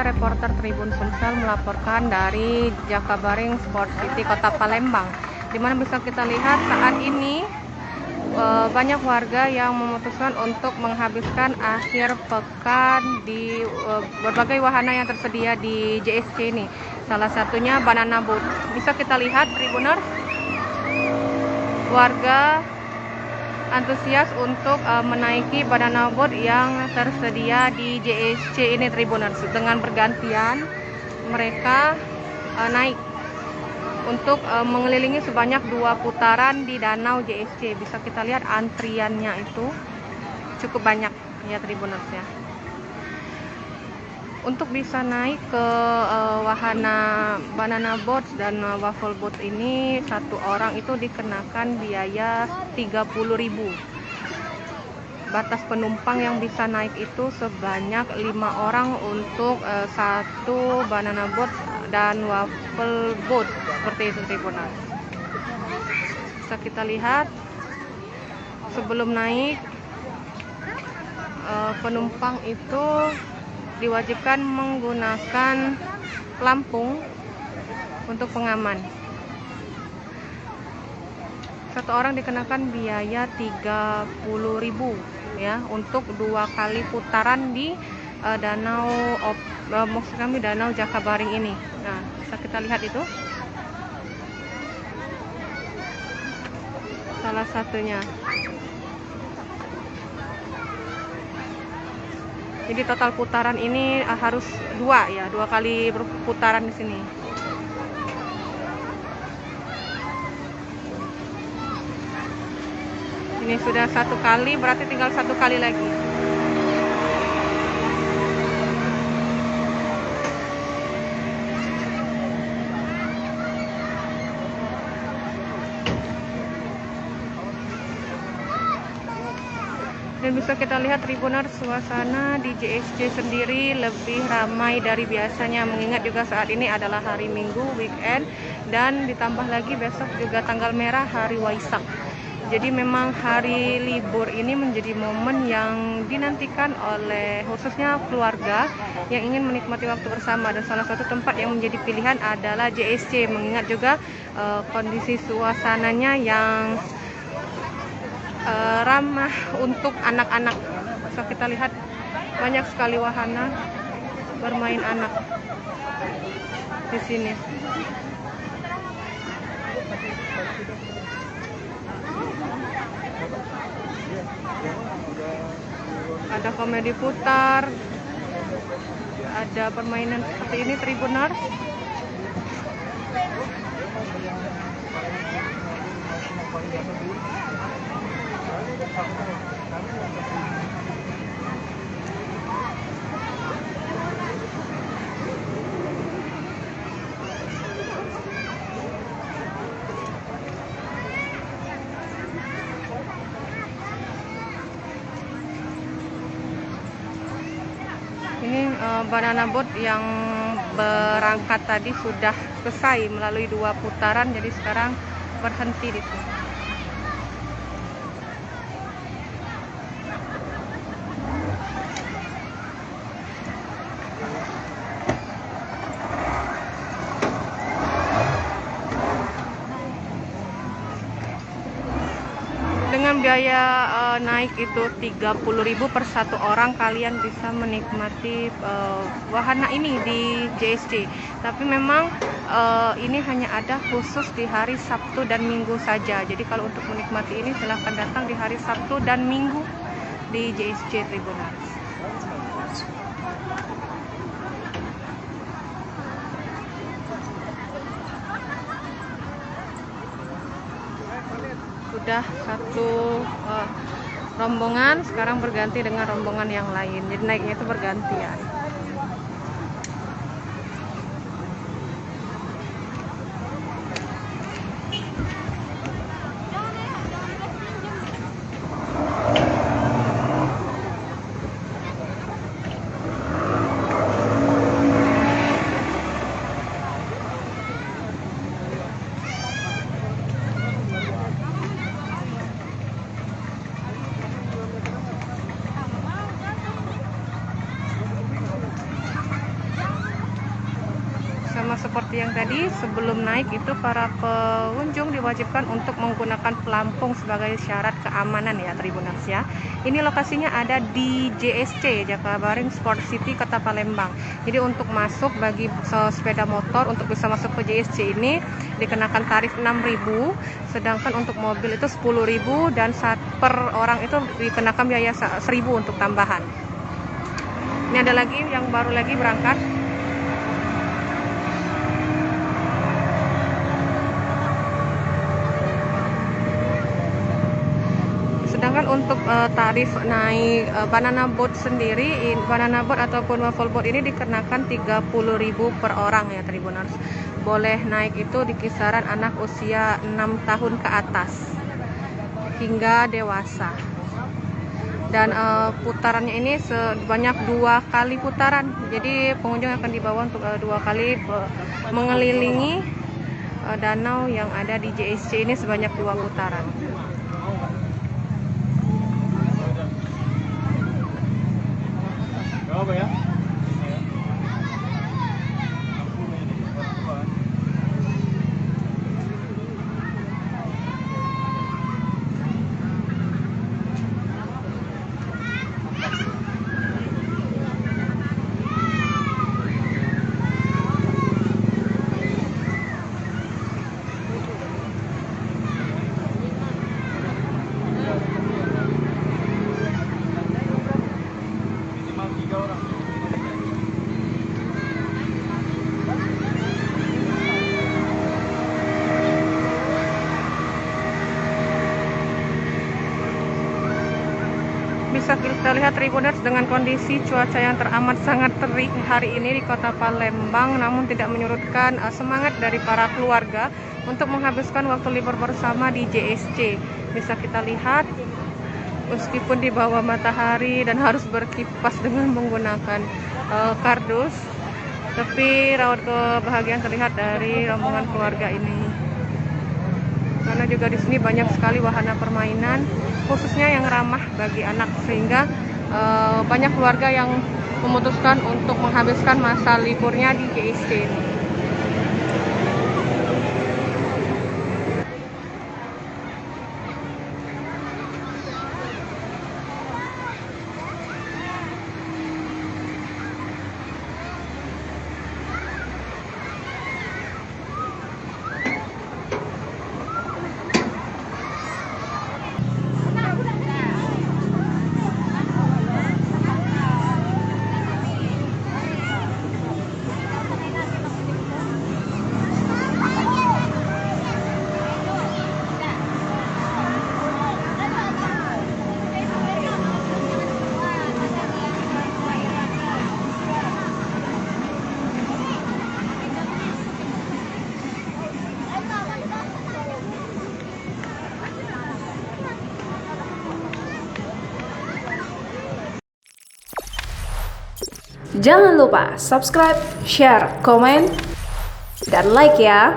saya reporter Tribun Sumsel melaporkan dari Jakabaring Sport City Kota Palembang, di mana bisa kita lihat saat ini banyak warga yang memutuskan untuk menghabiskan akhir pekan di berbagai wahana yang tersedia di JSC ini. Salah satunya Banana Boat. Bisa kita lihat Tribuner, warga antusias untuk menaiki Banana Boat yang tersedia di JSC ini Tribuners. Dengan bergantian mereka naik untuk mengelilingi sebanyak 2 putaran di danau JSC. Bisa kita lihat antriannya itu cukup banyak ya Tribuners ya. Untuk bisa naik ke wahana Banana Boat dan Waffle Boat ini, satu orang itu dikenakan biaya 30.000. Batas penumpang yang bisa naik itu sebanyak 5 orang untuk satu Banana Boat dan Waffle Boat, seperti itu Tribuners. Bisa kita lihat sebelum naik penumpang itu diwajibkan menggunakan pelampung untuk pengaman. Satu orang dikenakan biaya 30.000 ya untuk 2 kali putaran di danau Jakabaring ini. Nah, bisa kita lihat itu salah satunya. Jadi total putaran ini harus 2 kali putaran di sini. Ini sudah 1 kali, berarti tinggal 1 kali lagi. Dan bisa kita lihat Tribuners, suasana di JSC sendiri lebih ramai dari biasanya, mengingat juga saat ini adalah hari Minggu, weekend, dan ditambah lagi besok juga tanggal merah, hari Waisak. Jadi memang hari libur ini menjadi momen yang dinantikan oleh khususnya keluarga yang ingin menikmati waktu bersama, dan salah satu tempat yang menjadi pilihan adalah JSC, mengingat juga kondisi suasananya yang ramah untuk anak-anak. Bisa kita lihat banyak sekali wahana bermain anak di sini. Ada komedi putar, ada permainan seperti ini Tribuners. Ini Banana Boat yang berangkat tadi sudah selesai melalui 2 putaran, jadi sekarang berhenti di sini. Dengan biaya naik itu 30.000 per satu orang, kalian bisa menikmati wahana ini di JSC. Tapi memang ini hanya ada khusus di hari Sabtu dan Minggu saja. Jadi kalau untuk menikmati ini silahkan datang di hari Sabtu dan Minggu di JSC Tribuners. Sudah satu rombongan, sekarang berganti dengan rombongan yang lain, jadi naiknya itu bergantian. sama seperti yang tadi, sebelum naik itu para pengunjung diwajibkan untuk menggunakan pelampung sebagai syarat keamanan ya Tribuners ya. Ini lokasinya ada di JSC, Jakabaring Sport City, Kota Palembang. Jadi untuk masuk bagi sepeda motor untuk bisa masuk ke JSC ini dikenakan tarif 6.000, sedangkan untuk mobil itu 10.000 dan per orang itu dikenakan biaya 1.000 untuk tambahan. Ini ada lagi yang baru lagi berangkat. Sedangkan untuk tarif naik banana boat sendiri, banana boat ataupun waffle boat ini dikenakan 30.000 per orang ya Tribuners. Boleh naik itu di kisaran anak usia 6 tahun ke atas hingga dewasa. Dan putarannya ini sebanyak 2 kali putaran. Jadi pengunjung akan dibawa untuk 2 kali mengelilingi danau yang ada di JSC ini sebanyak 2 putaran. Apa ya? Bisa kita lihat Tribuners dengan kondisi cuaca yang teramat sangat terik hari ini di Kota Palembang, namun tidak menyurutkan semangat dari para keluarga untuk menghabiskan waktu libur bersama di JSC. Bisa kita lihat meskipun di bawah matahari dan harus berkipas dengan menggunakan kardus, tapi raut kebahagiaan terlihat dari rombongan keluarga ini. Karena juga di sini banyak sekali wahana permainan, khususnya yang ramah bagi anak, sehingga banyak keluarga yang memutuskan untuk menghabiskan masa liburnya di JSC ini. Jangan lupa subscribe, share, komen, dan like ya.